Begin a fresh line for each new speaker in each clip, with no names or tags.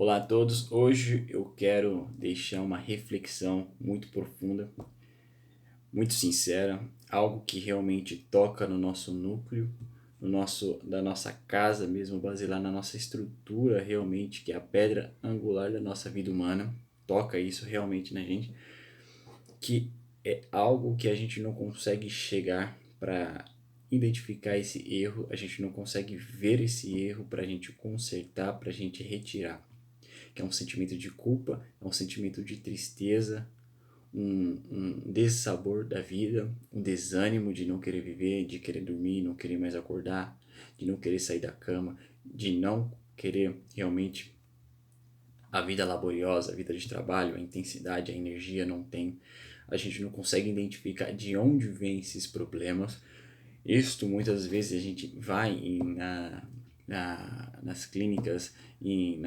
Olá a todos, hoje eu quero deixar uma reflexão muito profunda, muito sincera, algo que realmente toca no nosso núcleo, da nossa casa mesmo, basilar na nossa estrutura realmente, que é a pedra angular da nossa vida humana, toca isso realmente na gente, que é algo que a gente não consegue chegar para identificar esse erro, a gente não consegue ver esse erro para a gente consertar, para a gente retirar, que é um sentimento de culpa, é um sentimento de tristeza, um dessabor da vida, um desânimo de não querer viver, de querer dormir, não querer mais acordar, de não querer sair da cama, de não querer realmente a vida laboriosa, a vida de trabalho, a intensidade, a energia não tem. A gente não consegue identificar de onde vêm esses problemas. Isto muitas vezes a gente vai nas clínicas e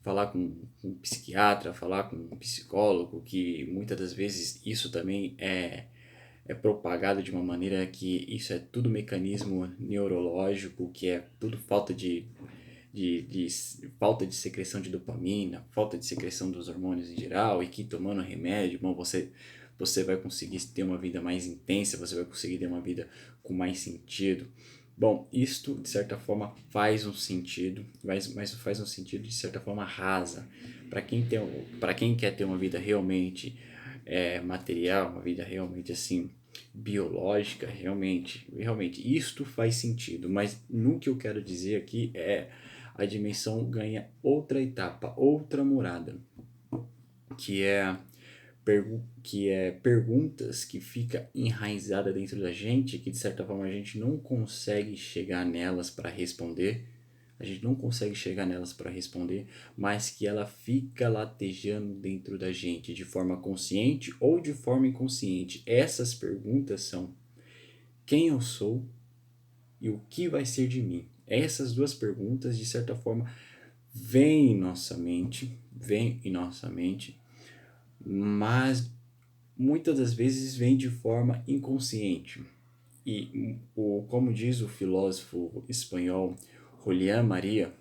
falar com um psiquiatra, falar com um psicólogo, que muitas das vezes isso também é propagado de uma maneira que isso é tudo mecanismo neurológico, que é tudo falta de falta de secreção de dopamina, falta de secreção dos hormônios em geral, e que tomando remédio, bom, você vai conseguir ter uma vida mais intensa, você vai conseguir ter uma vida com mais sentido. Bom, isto de certa forma faz um sentido, mas faz um sentido de certa forma rasa. Para quem quer ter uma vida realmente material, uma vida realmente assim biológica, realmente isto faz sentido. Mas no que eu quero dizer aqui é a dimensão ganha outra etapa, outra morada, que é perguntas que fica enraizada dentro da gente, que de certa forma a gente não consegue chegar nelas para responder, mas que ela fica latejando dentro da gente de forma consciente ou de forma inconsciente. Essas perguntas são: quem eu sou e o que vai ser de mim? Essas duas perguntas, de certa forma, vêm em nossa mente, mas muitas das vezes vem de forma inconsciente. E como diz o filósofo espanhol Julián Maria,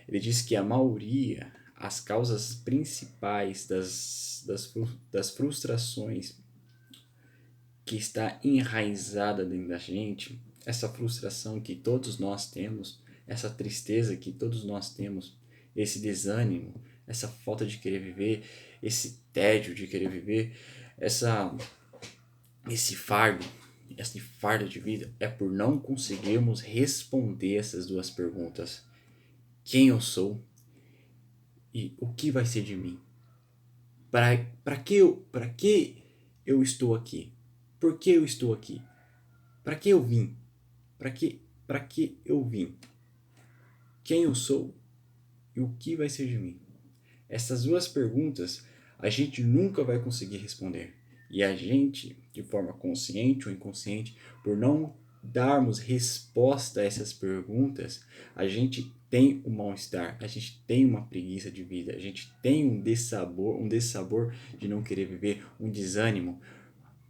ele diz que a maioria, as causas principais das frustrações que está enraizada dentro da gente, essa frustração que todos nós temos, essa tristeza que todos nós temos, esse desânimo, essa falta de querer viver, esse tédio de querer viver, essa esse fardo, esse fardo de vida é por não conseguirmos responder essas duas perguntas: quem eu sou e o que vai ser de mim? Para que eu estou aqui? Por que eu estou aqui? Para que eu vim? Para que eu vim? Quem eu sou e o que vai ser de mim? Essas duas perguntas a gente nunca vai conseguir responder. E a gente, de forma consciente ou inconsciente, por não darmos resposta a essas perguntas, a gente tem um mal-estar, a gente tem uma preguiça de vida, a gente tem um dessabor de não querer viver, um desânimo,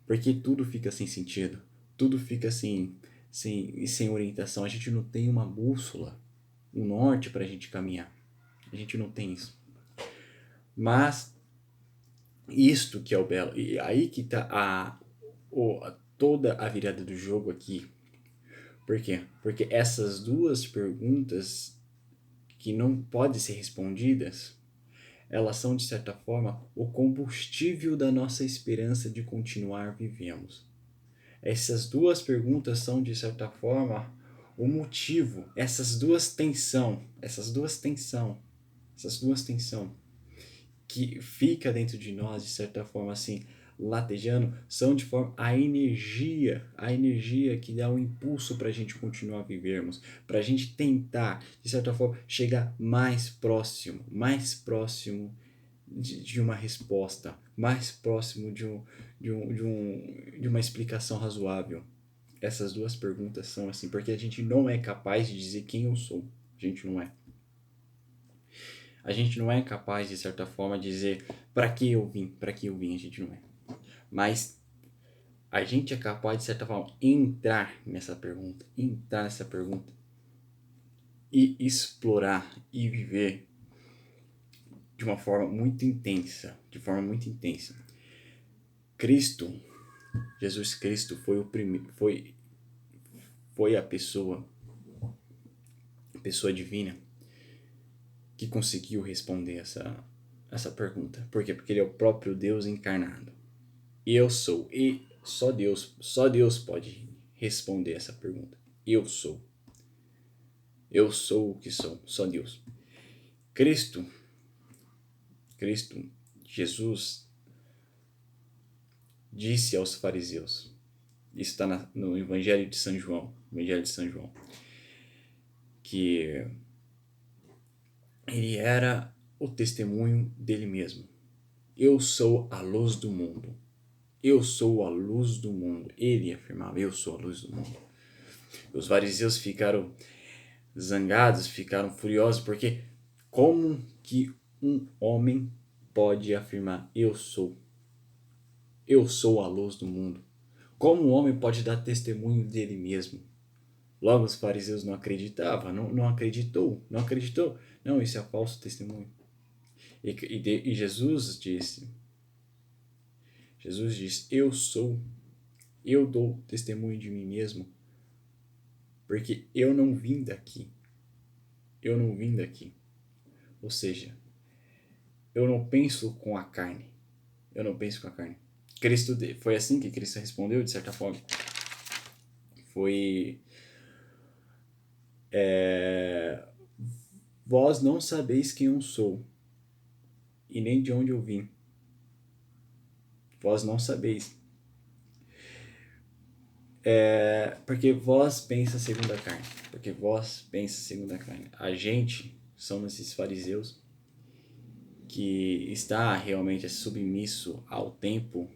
porque tudo fica sem sentido, tudo fica sem orientação, a gente não tem uma bússola, um norte para a gente caminhar, a gente não tem isso. Mas isto que é o belo, e aí que tá toda a virada do jogo aqui. Por quê? Porque essas duas perguntas que não podem ser respondidas, elas são de certa forma o combustível da nossa esperança de continuar vivemos. Essas duas perguntas são de certa forma o motivo, essas duas tensão que fica dentro de nós de certa forma assim latejando, são de forma a energia que dá o impulso para a gente continuar a vivermos, para a gente tentar de certa forma chegar mais próximo de uma resposta, mais próximo de uma explicação razoável. Essas duas perguntas são assim, porque a gente não é capaz de dizer quem eu sou, a gente não é. A gente não é capaz, de certa forma, de dizer para que eu vim, a gente não é. Mas a gente é capaz, de certa forma, entrar nessa pergunta e explorar e viver de uma forma muito intensa, Cristo, Jesus Cristo foi o primeiro, foi a pessoa divina que conseguiu responder essa pergunta. Por quê? Porque ele é o próprio Deus encarnado. Eu sou, e só Deus pode responder essa pergunta. Eu sou o que sou, só Deus. Cristo, Jesus, disse aos fariseus, isso está no Evangelho de São João, que ele era o testemunho dele mesmo. Eu sou a luz do mundo. Eu sou a luz do mundo. Ele afirmava, eu sou a luz do mundo. Os fariseus ficaram zangados, ficaram furiosos, porque como que um homem pode afirmar, eu sou a luz do mundo? Como um homem pode dar testemunho dele mesmo? Logo os fariseus não acreditavam, não acreditou. Não, isso é falso testemunho. E Jesus disse, eu dou testemunho de mim mesmo, porque eu não vim daqui. Ou seja, eu não penso com a carne. Cristo, foi assim que Cristo respondeu, de certa forma. Foi... Vós não sabeis quem eu sou, e nem de onde eu vim. Vós não sabeis. Porque vós pensa segundo a carne. A gente somos esses fariseus que está realmente submisso ao tempo,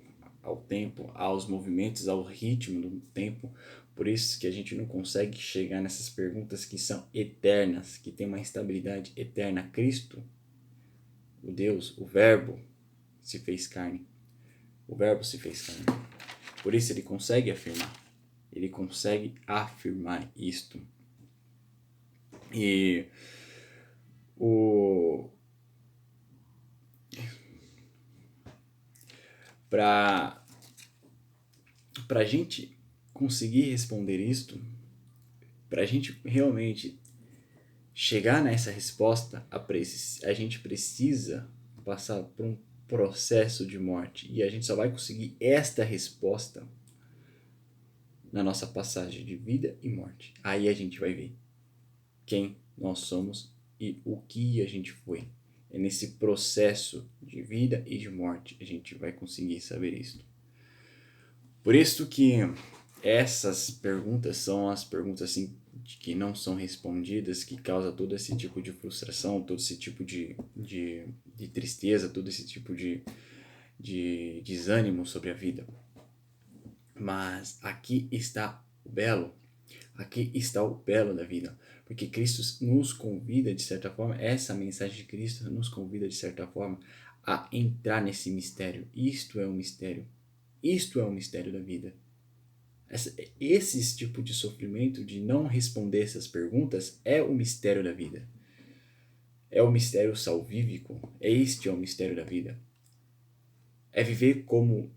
aos movimentos, ao ritmo do tempo. Por isso que a gente não consegue chegar nessas perguntas que são eternas, que tem uma estabilidade eterna. Cristo, o Deus, o Verbo, se fez carne. Por isso ele consegue afirmar isto. E para a gente conseguir responder isto, para a gente realmente chegar nessa resposta, a gente precisa passar por um processo de morte. E a gente só vai conseguir esta resposta na nossa passagem de vida e morte. Aí a gente vai ver quem nós somos e o que a gente foi. É nesse processo de vida e de morte a gente vai conseguir saber isso. Por isso que essas perguntas são as perguntas assim, que não são respondidas, que causa todo esse tipo de frustração, todo esse tipo de tristeza, todo esse tipo de desânimo sobre a vida. Mas aqui está o belo da vida, porque Cristo nos convida, de certa forma, essa mensagem de Cristo nos convida, de certa forma, a entrar nesse mistério. Isto é um mistério da vida. Esse tipo de sofrimento, de não responder essas perguntas, é o mistério da vida. É o mistério salvífico. Este é o mistério da vida. É viver como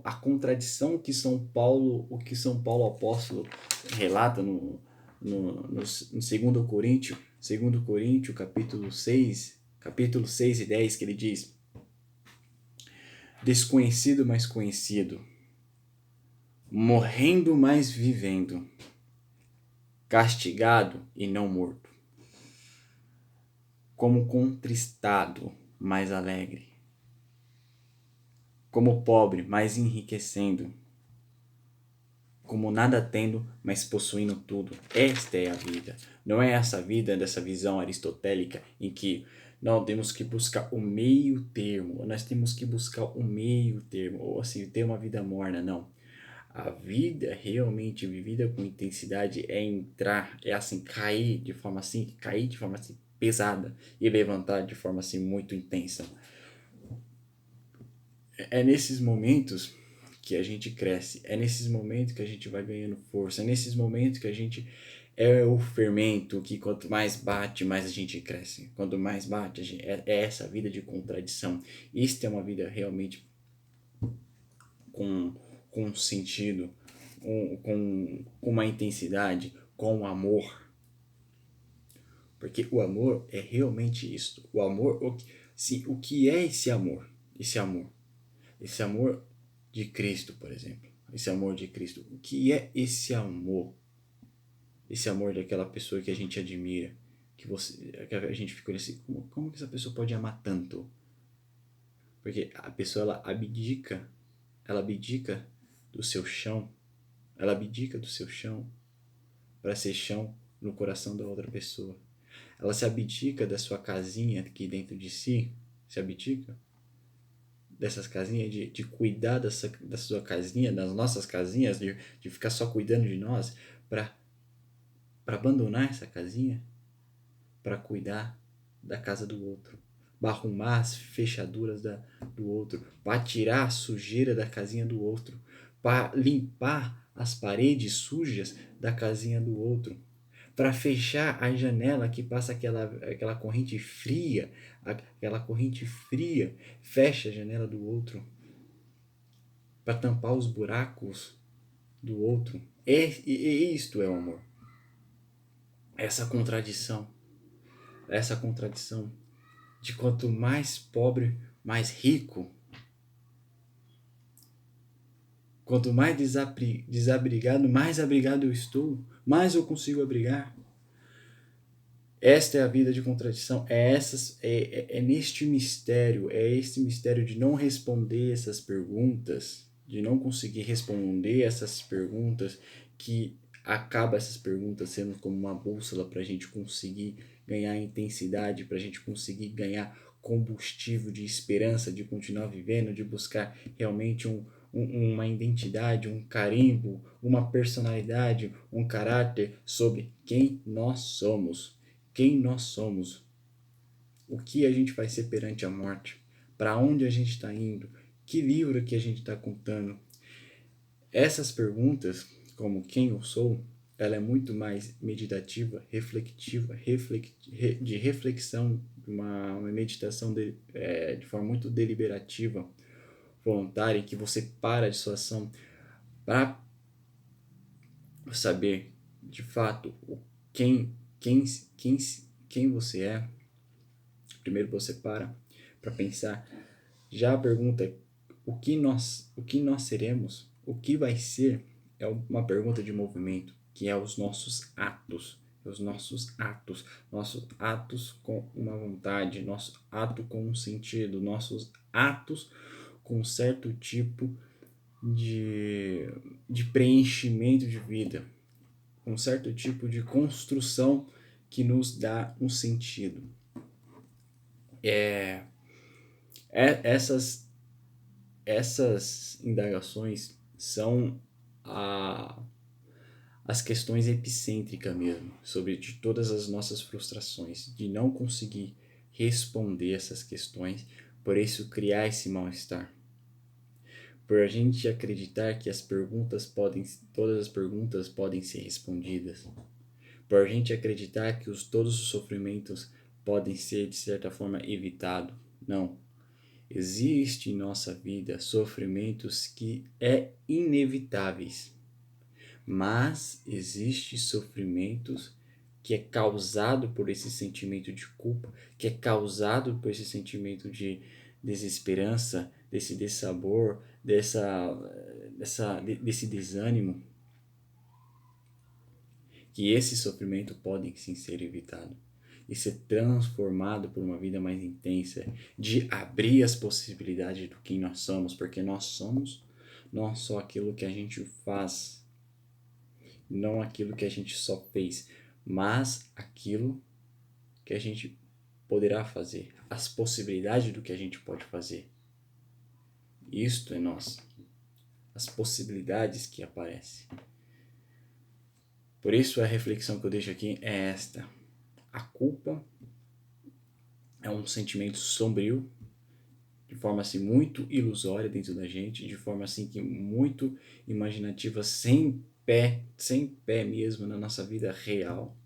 a contradição que São Paulo apóstolo relata no 2 Coríntios, capítulo 6 e 10, que ele diz: desconhecido, mas conhecido, morrendo, mas vivendo, castigado e não morto, como contristado, mas alegre, como pobre, mas enriquecendo, como nada tendo, mas possuindo tudo. Esta é a vida. Não é essa vida dessa visão aristotélica em que não temos que buscar o meio termo, ou assim, ter uma vida morna, não. A vida realmente vivida com intensidade é entrar, é assim, cair de forma assim pesada e levantar de forma assim muito intensa. É nesses momentos que a gente cresce, é nesses momentos que a gente vai ganhando força, é nesses momentos que a gente É o fermento que quanto mais bate, mais a gente cresce. Quanto mais bate, é essa vida de contradição. Isto é uma vida realmente com, com sentido, com uma intensidade, com amor. Porque o amor é realmente isto. O amor, o que é esse amor? Esse amor. Esse amor de Cristo, por exemplo. Esse amor de Cristo. O que é esse amor? Esse amor daquela pessoa que a gente admira. Que a gente fica assim, como que essa pessoa pode amar tanto? Porque a pessoa, ela abdica do seu chão, ela abdica do seu chão para ser chão no coração da outra pessoa. Ela se abdica da sua casinha aqui dentro de si, se abdica dessas casinhas, de cuidar da sua casinha, das nossas casinhas, de ficar só cuidando de nós, para abandonar essa casinha, para cuidar da casa do outro, para arrumar as fechaduras do outro, para tirar a sujeira da casinha do outro, para limpar as paredes sujas da casinha do outro, para fechar a janela que passa aquela corrente fria, fecha a janela do outro, para tampar os buracos do outro. Isto é o amor. Essa contradição de quanto mais pobre, mais rico. Quanto mais desabrigado, mais abrigado eu estou, mais eu consigo abrigar. Esta é a vida de contradição, é neste mistério, é este mistério de não responder essas perguntas, de não conseguir responder essas perguntas, que acaba essas perguntas sendo como uma bússola para a gente conseguir ganhar intensidade, para a gente conseguir ganhar combustível de esperança, de continuar vivendo, de buscar realmente uma identidade, um carimbo, uma personalidade, um caráter sobre quem nós somos. Quem nós somos, o que a gente vai ser perante a morte, para onde a gente está indo, que livro que a gente está contando. Essas perguntas, como quem eu sou, ela é muito mais meditativa, reflexiva, de reflexão, uma meditação de forma muito deliberativa, voluntária, que você para de sua ação para saber de fato quem, quem, quem, quem você é. Primeiro você para pensar. Já a pergunta o que nós seremos, o que vai ser, é uma pergunta de movimento, que é os nossos atos. Nossos atos com uma vontade, nosso ato com um sentido, nossos atos com um certo tipo de preenchimento de vida, um certo tipo de construção que nos dá um sentido. Essas indagações são as questões epicêntricas mesmo, sobre de todas as nossas frustrações, de não conseguir responder essas questões, por isso criar esse mal-estar. Por a gente acreditar que todas as perguntas podem ser respondidas. Por a gente acreditar que todos os sofrimentos podem ser, de certa forma, evitados. Não. Existe em nossa vida sofrimentos que é inevitáveis, mas existe sofrimentos que é causado por esse sentimento de culpa, que é causado por esse sentimento de desesperança, desse dessabor, desse desânimo, que esse sofrimento pode sim ser evitado e ser transformado por uma vida mais intensa, de abrir as possibilidades do que nós somos, porque nós somos não só aquilo que a gente faz, não aquilo que a gente só fez, mas aquilo que a gente poderá fazer, as possibilidades do que a gente pode fazer. Isto é nós, as possibilidades que aparecem. Por isso a reflexão que eu deixo aqui é esta: a culpa é um sentimento sombrio, de forma assim muito ilusória dentro da gente, de forma assim que muito imaginativa, sem sem pé mesmo na nossa vida real,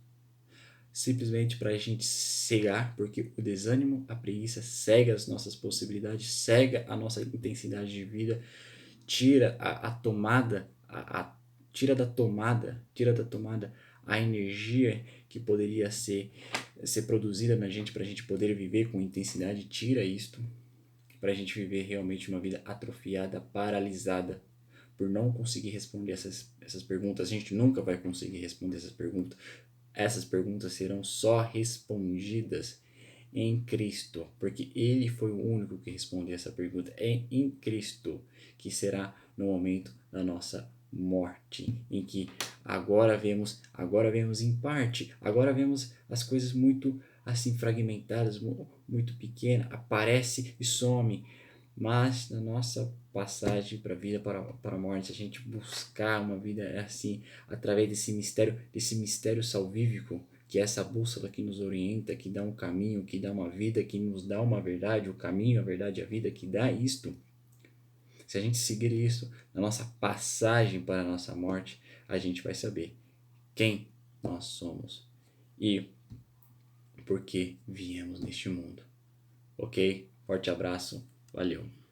simplesmente para a gente cegar, porque o desânimo, a preguiça cega as nossas possibilidades, cega a nossa intensidade de vida, tira a tomada, tira da tomada a energia que poderia ser produzida na gente para a gente poder viver com intensidade, tira isto para a gente viver realmente uma vida atrofiada, paralisada, por não conseguir responder essas perguntas. A gente nunca vai conseguir responder essas perguntas. Essas perguntas serão só respondidas em Cristo, porque Ele foi o único que respondeu essa pergunta. É em Cristo que será no momento da nossa morte, em que agora vemos em parte, agora vemos as coisas muito assim fragmentadas, muito pequenas, aparece e some, mas na nossa passagem para a vida, para a morte, se a gente buscar uma vida assim, através desse mistério salvífico, que é essa bússola que nos orienta, que dá um caminho, que dá uma vida, que nos dá uma verdade, o caminho, a verdade e a vida, que dá isto. Se a gente seguir isso na nossa passagem para a nossa morte, a gente vai saber quem nós somos e por que viemos neste mundo. Ok? Forte abraço, valeu!